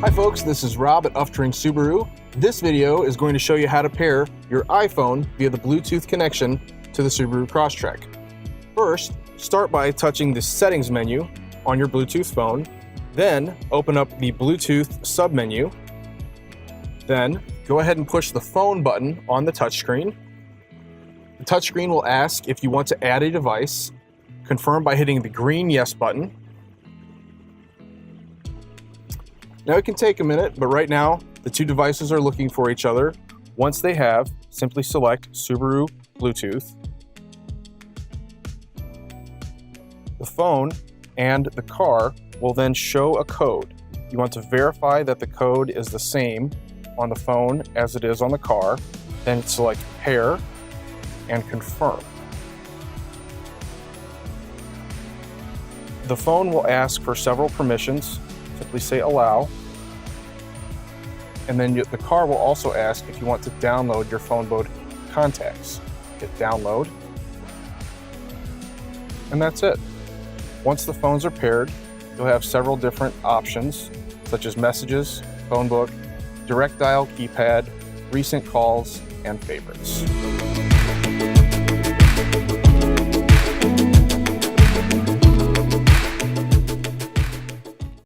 Hi folks, this is Rob at Uftring Subaru. This video is going to show you how to pair your iPhone via the Bluetooth connection to the Subaru Crosstrek. First, start by touching the settings menu on your Bluetooth phone, then open up the Bluetooth submenu, then go ahead and push the phone button on the touchscreen. The touchscreen will ask if you want to add a device. Confirm by hitting the green yes button. Now it can take a minute, but right now the two devices are looking for each other. Once they have, simply select Subaru Bluetooth. The phone and the car will then show a code. You want to verify that the code is the same on the phone as it is on the car. Then select Pair and Confirm. The phone will ask for several permissions. Simply say Allow. And then the car will also ask if you want to download your phone book contacts. Hit Download. And that's it. Once the phones are paired, you'll have several different options, such as Messages, Phone Book, Direct Dial Keypad, Recent Calls, and Favorites.